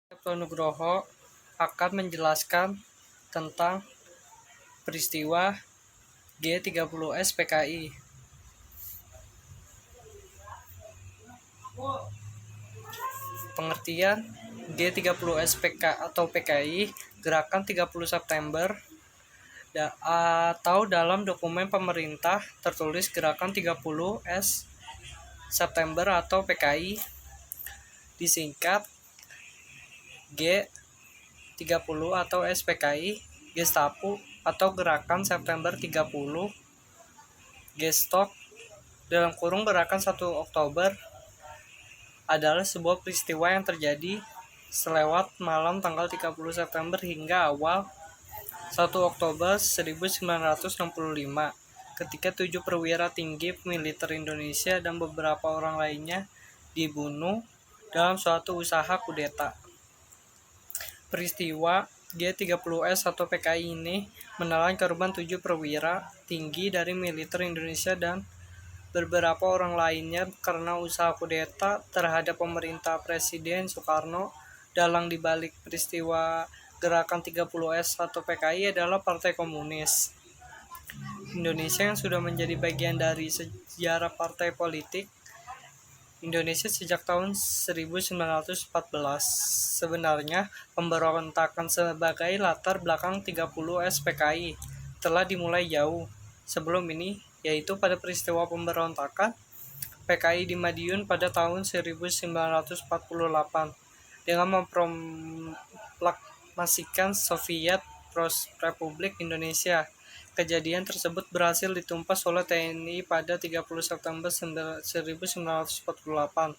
Sabto Nugroho akan menjelaskan tentang peristiwa G30S PKI. Pengertian G30S PK atau PKI, Gerakan 30 September, atau dalam dokumen pemerintah tertulis Gerakan 30S September atau PKI, disingkat G30 atau SPKI, Gestapo atau Gerakan September 30, Gestok dalam kurung Gerakan 1 Oktober adalah sebuah peristiwa yang terjadi selewat malam tanggal 30 September hingga awal 1 Oktober 1965 ketika 7 perwira tinggi militer Indonesia dan beberapa orang lainnya dibunuh dalam suatu usaha kudeta. Peristiwa G30S atau PKI ini menelan korban 7 perwira tinggi dari militer Indonesia dan beberapa orang lainnya karena usaha kudeta terhadap pemerintah Presiden Soekarno. Dalang dibalik peristiwa Gerakan 30S atau PKI adalah Partai Komunis Indonesia yang sudah menjadi bagian dari sejarah partai politik Indonesia sejak tahun 1914. Sebenarnya, pemberontakan sebagai latar belakang 30S PKI telah dimulai jauh sebelum ini, yaitu pada peristiwa pemberontakan PKI di Madiun pada tahun 1948 dengan memproklamasikan Soviet Republik Indonesia. Kejadian tersebut berhasil ditumpas oleh TNI pada 30 September 1948.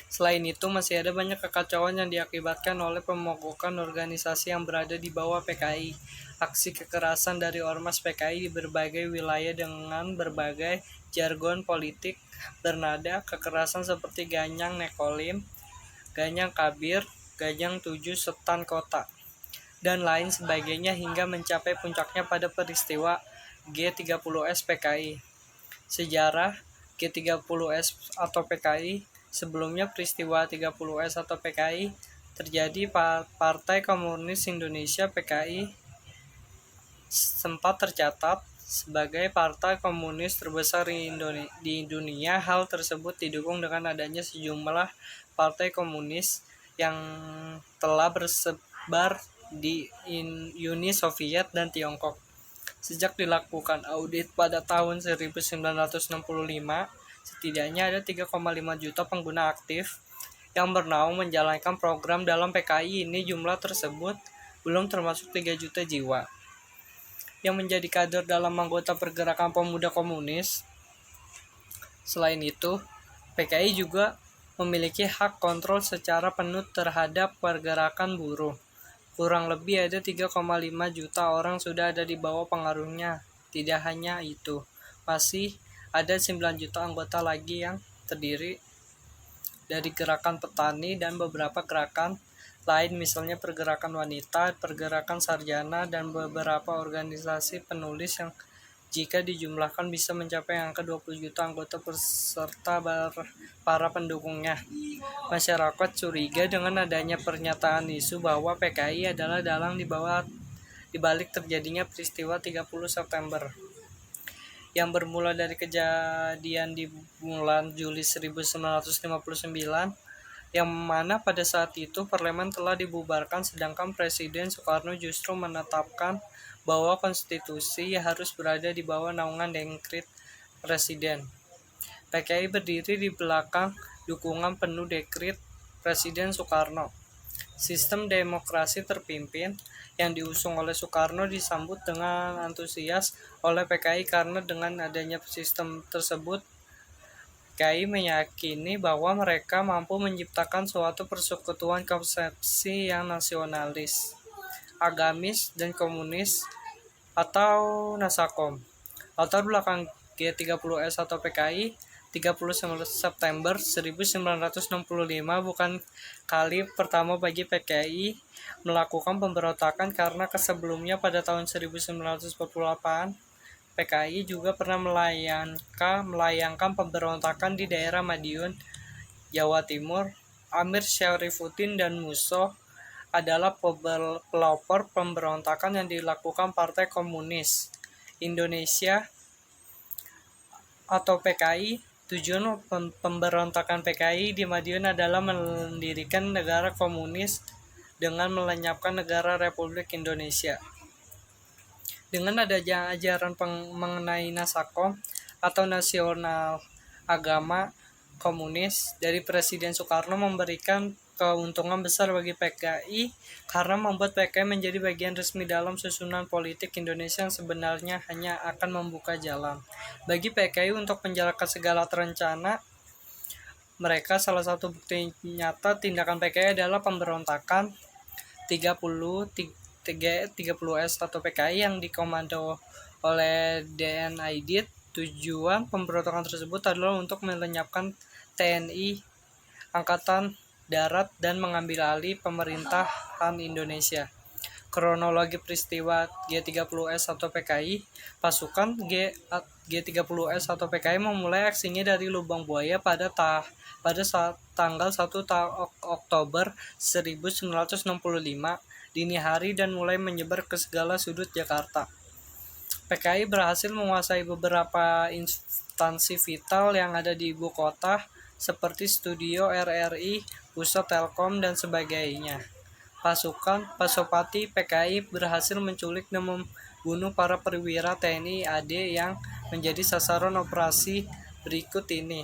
Selain itu, masih ada banyak kekacauan yang diakibatkan oleh pemogokan organisasi yang berada di bawah PKI. Aksi kekerasan dari ormas PKI di berbagai wilayah dengan berbagai jargon politik bernada kekerasan seperti Ganyang Nekolim, Ganyang Kabir, Ganyang 7 Setan Kota, dan lain sebagainya hingga mencapai puncaknya pada peristiwa G30S PKI. Sejarah G30S atau PKI. Sebelumnya peristiwa 30S atau PKI terjadi, Partai Komunis Indonesia PKI sempat tercatat sebagai partai komunis terbesar di dunia. Hal tersebut didukung dengan adanya sejumlah partai komunis yang telah bersebar di Uni Soviet dan Tiongkok. Sejak dilakukan audit pada tahun 1965, setidaknya ada 3,5 juta pengguna aktif yang bernaung menjalankan program dalam PKI ini. Jumlah tersebut belum termasuk 3 juta jiwa yang menjadi kader dalam anggota pergerakan pemuda komunis. Selain itu, PKI juga memiliki hak kontrol secara penuh terhadap pergerakan buruh. Kurang lebih ada 3,5 juta orang sudah ada di bawah pengaruhnya. Tidak hanya itu, masih ada 9 juta anggota lagi yang terdiri dari gerakan petani dan beberapa gerakan lain, misalnya pergerakan wanita, pergerakan sarjana, dan beberapa organisasi penulis yang jika dijumlahkan bisa mencapai angka 20 juta anggota beserta para pendukungnya. Masyarakat curiga dengan adanya pernyataan isu bahwa PKI adalah dalang di balik terjadinya peristiwa 30 September yang bermula dari kejadian di bulan Juli 1959, yang mana pada saat itu parlemen telah dibubarkan sedangkan Presiden Soekarno justru menetapkan bahwa konstitusi harus berada di bawah naungan dekret Presiden. PKI berdiri di belakang dukungan penuh dekret Presiden Soekarno. Sistem demokrasi terpimpin yang diusung oleh Soekarno disambut dengan antusias oleh PKI karena dengan adanya sistem tersebut, PKI meyakini bahwa mereka mampu menciptakan suatu persekutuan konsepsi yang nasionalis, agamis, dan komunis atau Nasakom. Latar belakang G30S atau PKI 30 September 1965 bukan kali pertama bagi PKI melakukan pemberontakan, karena sebelumnya pada tahun 1948 PKI juga pernah melayangkan pemberontakan di daerah Madiun, Jawa Timur Amir Syarifuddin dan Musso adalah pelopor pemberontakan yang dilakukan Partai Komunis Indonesia atau PKI. Tujuan pemberontakan PKI di Madiun adalah mendirikan negara komunis dengan melenyapkan negara Republik Indonesia. Dengan adanya ajaran mengenai Nasakom atau nasional agama komunis dari Presiden Soekarno memberikan keuntungan besar bagi PKI karena membuat PKI menjadi bagian resmi dalam susunan politik Indonesia yang sebenarnya hanya akan membuka jalan bagi PKI untuk menjalankan segala rencana mereka. Salah satu bukti nyata tindakan PKI adalah pemberontakan 30S atau PKI yang dikomando oleh DN Aidit. Tujuan pemberontakan tersebut adalah untuk melenyapkan TNI Angkatan Darat dan mengambil alih pemerintahan Indonesia. Kronologi peristiwa G30S atau PKI. Pasukan G30S atau PKI memulai aksinya dari Lubang Buaya pada tanggal 1 Oktober 1965 dini hari dan mulai menyebar ke segala sudut Jakarta. PKI berhasil menguasai beberapa instansi vital yang ada di ibu kota seperti studio RRI, pusat Telkom, dan sebagainya. Pasukan Pasopati PKI berhasil menculik dan membunuh para perwira TNI AD yang menjadi sasaran operasi berikut ini.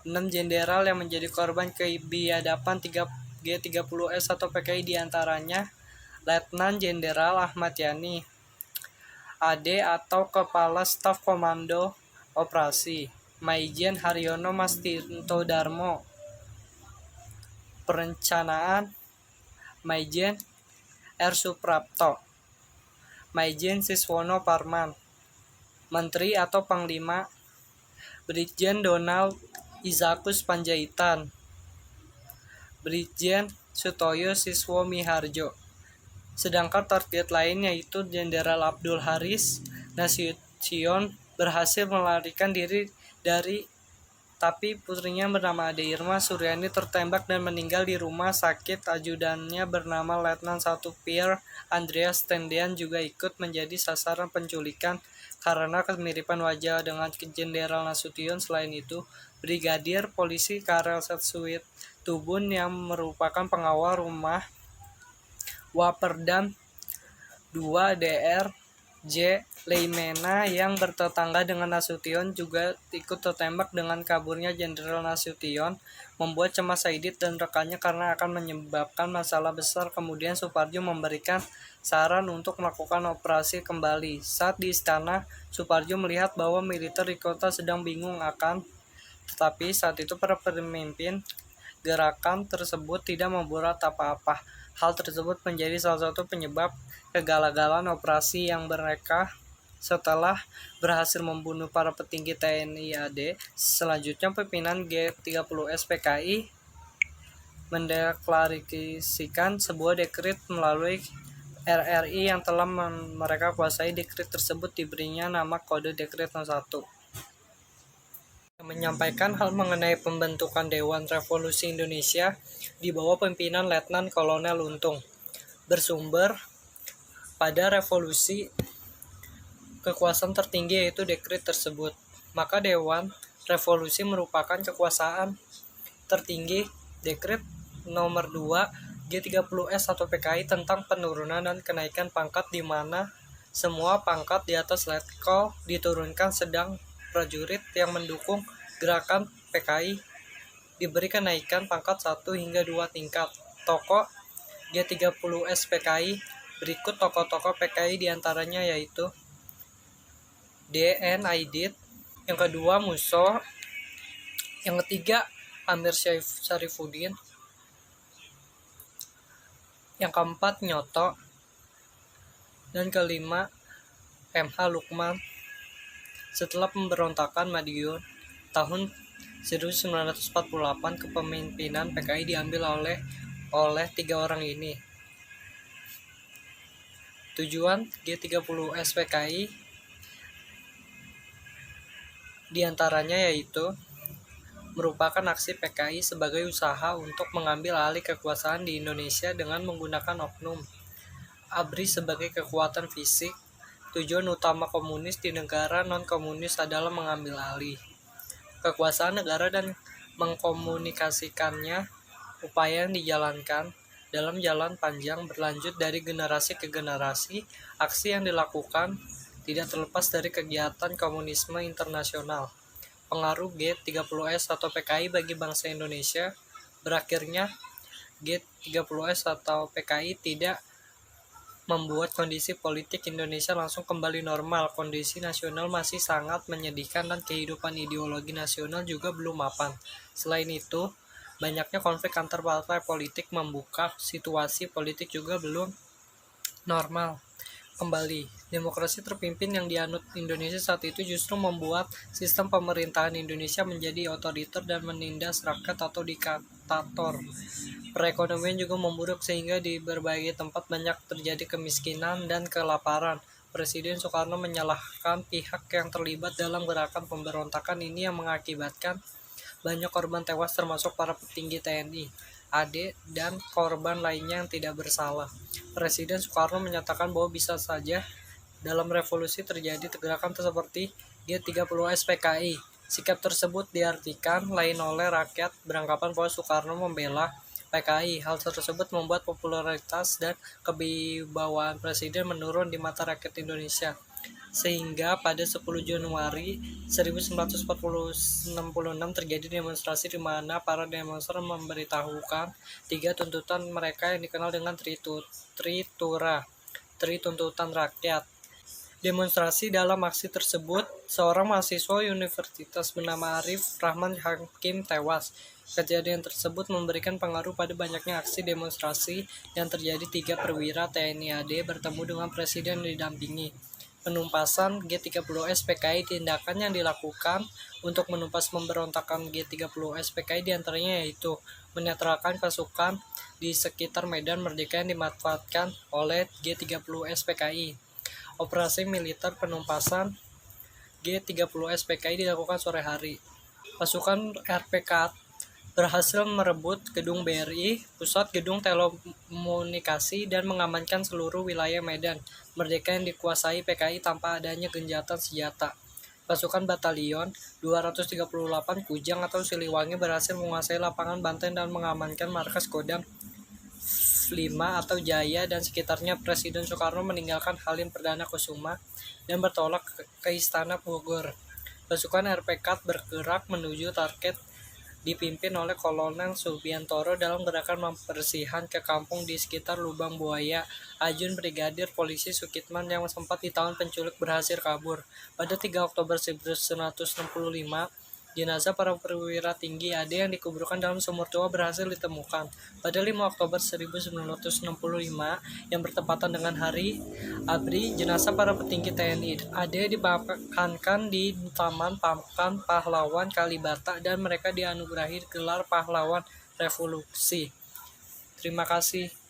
6 jenderal yang menjadi korban kebiadaban G30S atau PKI diantaranya Letnan Jenderal Ahmad Yani, AD atau Kepala Staf Komando Operasi, Maijen Haryono Mastinto Darmo, Perencanaan Maijen R. Suprapto, Maijen Siswono Parman, Menteri atau Panglima Brigjen Donald Izakus Panjaitan, Brigjen Sutoyo Siswo Miharjo. Sedangkan target lain yaitu Jenderal Abdul Haris Nasution berhasil melarikan diri tapi putrinya bernama Ade Irma Suryani tertembak dan meninggal di rumah sakit. Ajudannya bernama Letnan 1 Pierre Andreas Tendian juga ikut menjadi sasaran penculikan karena kemiripan wajah dengan Jenderal Nasution. Selain itu, Brigadir Polisi Karel Setsuit Tubun yang merupakan pengawal rumah Waperdam 2 DR J. Leimena yang bertetangga dengan Nasution juga ikut tertembak. Dengan kaburnya Jenderal Nasution membuat cemas Aidit dan rekannya karena akan menyebabkan masalah besar. Kemudian Suparjo memberikan saran untuk melakukan operasi kembali. Saat di istana, Suparjo melihat bahwa militer di kota sedang bingung tetapi saat itu para pemimpin gerakan tersebut tidak membuat apa-apa. Hal tersebut menjadi salah satu penyebab kegagalan operasi yang mereka setelah berhasil membunuh para petinggi TNI AD. Selanjutnya pimpinan G30S PKI mendeklarasikan sebuah dekret melalui RRI yang telah mereka kuasai. Dekret tersebut diberinya nama Kode Dekret 01. Menyampaikan hal mengenai pembentukan Dewan Revolusi Indonesia di bawah pimpinan Letnan Kolonel Untung. Bersumber pada revolusi kekuasaan tertinggi yaitu dekret tersebut, maka Dewan Revolusi merupakan kekuasaan tertinggi. Dekret nomor 2 G30S atau PKI tentang penurunan dan kenaikan pangkat di mana semua pangkat di atas letkol diturunkan, sedang prajurit yang mendukung gerakan PKI diberi kenaikan pangkat 1 hingga 2 tingkat. Tokoh G30S PKI berikut tokoh-tokoh PKI diantaranya yaitu DN Aidit, yang kedua Musso, yang ketiga Amir Syarifuddin, yang keempat Nyoto, dan kelima MH Lukman. Setelah pemberontakan Madiun tahun 1948, kepemimpinan PKI diambil oleh 3 orang ini. Tujuan G30S PKI diantaranya yaitu merupakan aksi PKI sebagai usaha untuk mengambil alih kekuasaan di Indonesia dengan menggunakan oknum ABRI sebagai kekuatan fisik. Tujuan utama komunis di negara non-komunis adalah mengambil alih kekuasaan negara dan mengkomunikasikannya. Upaya yang dijalankan dalam jalan panjang berlanjut dari generasi ke generasi. Aksi yang dilakukan tidak terlepas dari kegiatan komunisme internasional. Pengaruh G30S atau PKI bagi bangsa Indonesia. Berakhirnya G30S atau PKI tidak membuat kondisi politik Indonesia langsung kembali normal. Kondisi nasional masih sangat menyedihkan dan kehidupan ideologi nasional juga belum mapan. Selain itu, banyaknya konflik antar partai politik membuka situasi politik juga belum normal kembali. Demokrasi terpimpin yang dianut Indonesia saat itu justru membuat sistem pemerintahan Indonesia menjadi otoriter dan menindas rakyat atau diktator. Perekonomian juga memburuk sehingga di berbagai tempat banyak terjadi kemiskinan dan kelaparan. Presiden Soekarno menyalahkan pihak yang terlibat dalam gerakan pemberontakan ini yang mengakibatkan banyak korban tewas termasuk para petinggi TNI, AD, dan korban lainnya yang tidak bersalah. Presiden Soekarno menyatakan bahwa bisa saja dalam revolusi terjadi gerakan seperti G30S PKI. Sikap tersebut diartikan lain oleh rakyat beranggapan bahwa Soekarno membela PKI. Hal tersebut membuat popularitas dan kewibawaan presiden menurun di mata rakyat Indonesia. Sehingga pada 10 Januari 1966 terjadi demonstrasi di mana para demonstran memberitahukan 3 tuntutan mereka yang dikenal dengan Tritura, Tri Tuntutan Rakyat. Demonstrasi dalam aksi tersebut, seorang mahasiswa universitas bernama Arif Rahman Hakim tewas. Kejadian tersebut memberikan pengaruh pada banyaknya aksi demonstrasi yang terjadi. 3 perwira TNI AD bertemu dengan presiden didampingi. Penumpasan G30S PKI. Tindakan yang dilakukan untuk menumpas pemberontakan G30S PKI diantaranya yaitu menetralkan pasukan di sekitar Medan Merdeka yang dimanfaatkan oleh G30S PKI. Operasi militer penumpasan G30S PKI dilakukan sore hari. Pasukan RPK berhasil merebut gedung BRI, pusat gedung telekomunikasi, dan mengamankan seluruh wilayah Medan Merdeka yang dikuasai PKI tanpa adanya gencatan senjata. Pasukan Batalion 238 Kujang atau Siliwangi berhasil menguasai lapangan Banten dan mengamankan markas Kodam 5 atau Jaya dan sekitarnya. Presiden Soekarno meninggalkan Halim Perdana Kusuma dan bertolak ke Istana Bogor. Pasukan RPK bergerak menuju target dipimpin oleh Kolonel Subiantoro dalam gerakan pembersihan ke kampung di sekitar Lubang Buaya. Ajun Brigadir Polisi Sukitman yang sempat ditahan penculik berhasil kabur. Pada 3 Oktober 1965, jenazah para perwira tinggi AD yang dikuburkan dalam sumur tua berhasil ditemukan. Pada 5 Oktober 1965 yang bertepatan dengan Hari ABRI, jenazah para petinggi TNI AD dimakamkan di Taman Makam Pahlawan Kalibata dan mereka dianugerahi gelar Pahlawan Revolusi. Terima kasih.